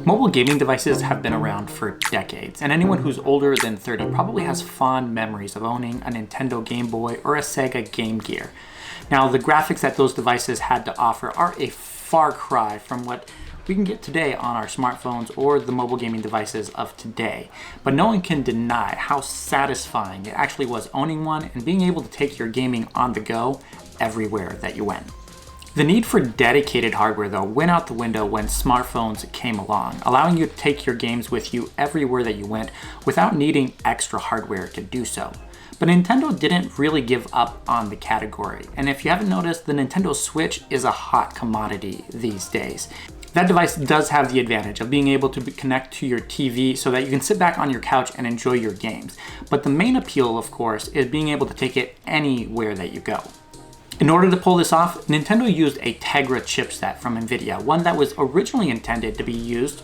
Mobile gaming devices have been around for decades, and anyone who's older than 30 probably has fond memories of owning a Nintendo Game Boy or a Sega Game Gear. Now, the graphics that those devices had to offer are a far cry from what we can get today on our smartphones or the mobile gaming devices of today. But no one can deny how satisfying it actually was owning one and being able to take your gaming on the go everywhere that you went. The need for dedicated hardware, though, went out the window when smartphones came along, allowing you to take your games with you everywhere that you went without needing extra hardware to do so. But Nintendo didn't really give up on the category, and if you haven't noticed, the Nintendo Switch is a hot commodity these days. That device does have the advantage of being able to connect to your TV so that you can sit back on your couch and enjoy your games. But the main appeal, of course, is being able to take it anywhere that you go. In order to pull this off, Nintendo used a Tegra chipset from Nvidia, one that was originally intended to be used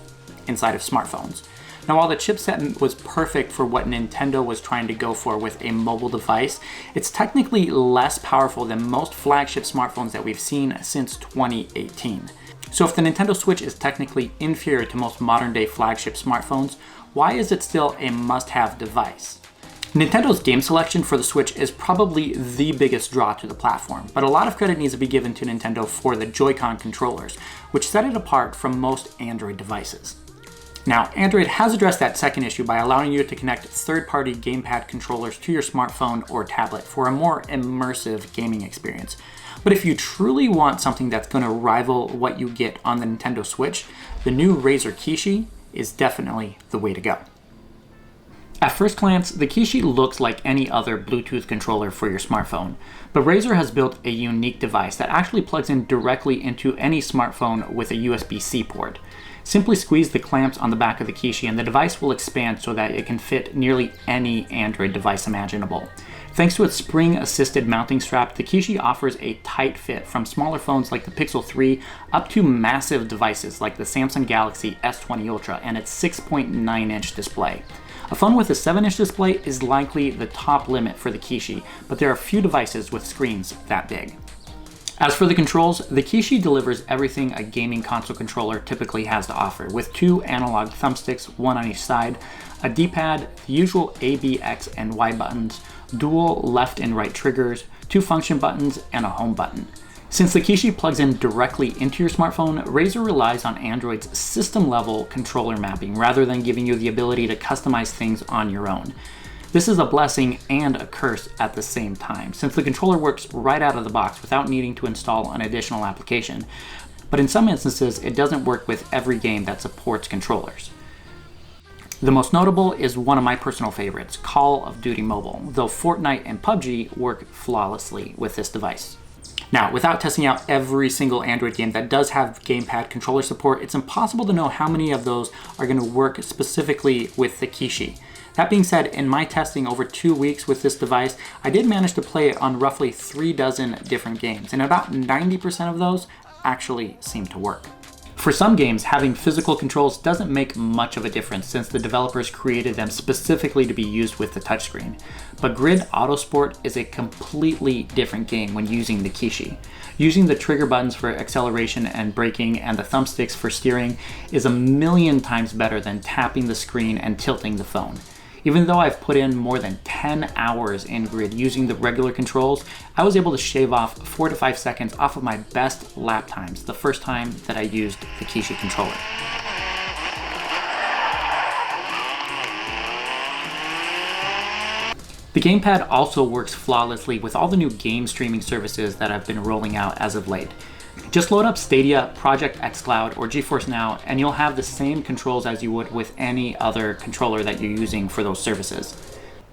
inside of smartphones. Now, while the chipset was perfect for what Nintendo was trying to go for with a mobile device, it's technically less powerful than most flagship smartphones that we've seen since 2018. So if the Nintendo Switch is technically inferior to most modern-day flagship smartphones, why is it still a must-have device? Nintendo's game selection for the Switch is probably the biggest draw to the platform, but a lot of credit needs to be given to Nintendo for the Joy-Con controllers, which set it apart from most Android devices. Now, Android has addressed that second issue by allowing you to connect third-party Gamepad controllers to your smartphone or tablet for a more immersive gaming experience. But if you truly want something that's going to rival what you get on the Nintendo Switch, the new Razer Kishi is definitely the way to go. At first glance, the Kishi looks like any other Bluetooth controller for your smartphone, but Razer has built a unique device that actually plugs in directly into any smartphone with a USB-C port. Simply squeeze the clamps on the back of the Kishi and the device will expand so that it can fit nearly any Android device imaginable. Thanks to its spring-assisted mounting strap, the Kishi offers a tight fit from smaller phones like the Pixel 3 up to massive devices like the Samsung Galaxy S20 Ultra and its 6.9-inch display. A phone with a 7-inch display is likely the top limit for the Kishi, but there are few devices with screens that big. As for the controls, the Kishi delivers everything a gaming console controller typically has to offer, with 2 analog thumbsticks, one on each side, a D-pad, the usual A, B, X, and Y buttons, dual left and right triggers, 2 function buttons, and a home button. Since the Kishi plugs in directly into your smartphone, Razer relies on Android's system-level controller mapping rather than giving you the ability to customize things on your own. This is a blessing and a curse at the same time, since the controller works right out of the box without needing to install an additional application. But in some instances, it doesn't work with every game that supports controllers. The most notable is one of my personal favorites, Call of Duty Mobile, though Fortnite and PUBG work flawlessly with this device. Now, without testing out every single Android game that does have Gamepad controller support, it's impossible to know how many of those are going to work specifically with the Kishi. That being said, in my testing over 2 weeks with this device, I did manage to play it on roughly 3 dozen different games, and about 90% of those actually seem to work. For some games, having physical controls doesn't make much of a difference since the developers created them specifically to be used with the touchscreen. But Grid Autosport is a completely different game when using the Kishi. Using the trigger buttons for acceleration and braking and the thumbsticks for steering is a million times better than tapping the screen and tilting the phone. Even though I've put in more than 10 hours in Grid using the regular controls, I was able to shave off 4 to 5 seconds off of my best lap times the first time that I used the Kishi controller. The Gamepad also works flawlessly with all the new game streaming services that have been rolling out as of late. Just load up Stadia, Project xCloud, or GeForce Now, and you'll have the same controls as you would with any other controller that you're using for those services.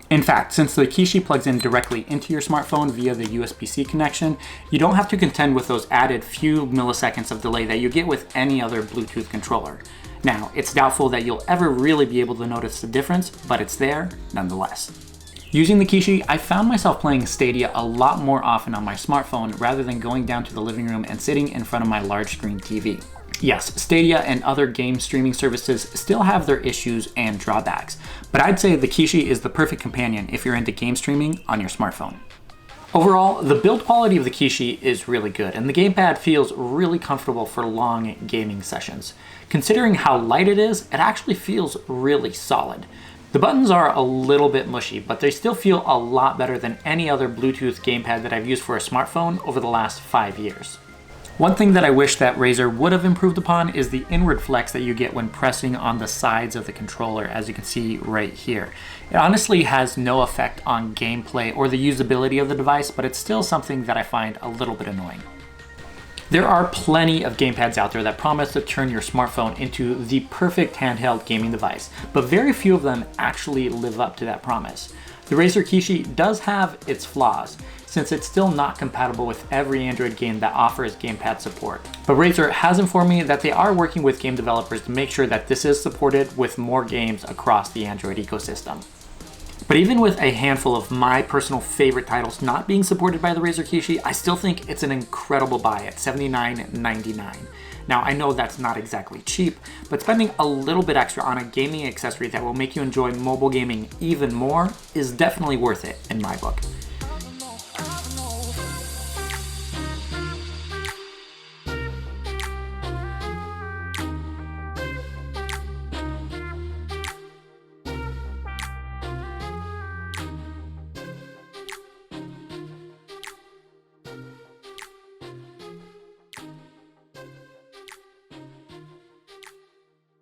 In fact, since the Kishi plugs in directly into your smartphone via the USB-C connection, you don't have to contend with those added few milliseconds of delay that you get with any other Bluetooth controller. Now, it's doubtful that you'll ever really be able to notice the difference, but it's there nonetheless. Using the Kishi, I found myself playing Stadia a lot more often on my smartphone rather than going down to the living room and sitting in front of my large screen TV. Yes, Stadia and other game streaming services still have their issues and drawbacks, but I'd say the Kishi is the perfect companion if you're into game streaming on your smartphone. Overall, the build quality of the Kishi is really good, and the gamepad feels really comfortable for long gaming sessions. Considering how light it is, it actually feels really solid. The buttons are a little bit mushy, but they still feel a lot better than any other Bluetooth gamepad that I've used for a smartphone over the last 5 years. One thing that I wish that Razer would have improved upon is the inward flex that you get when pressing on the sides of the controller, as you can see right here. It honestly has no effect on gameplay or the usability of the device, but it's still something that I find a little bit annoying. There are plenty of gamepads out there that promise to turn your smartphone into the perfect handheld gaming device, but very few of them actually live up to that promise. The Razer Kishi does have its flaws, since it's still not compatible with every Android game that offers gamepad support. But Razer has informed me that they are working with game developers to make sure that this is supported with more games across the Android ecosystem. But even with a handful of my personal favorite titles not being supported by the Razer Kishi, I still think it's an incredible buy at $79.99. Now, I know that's not exactly cheap, but spending a little bit extra on a gaming accessory that will make you enjoy mobile gaming even more is definitely worth it in my book.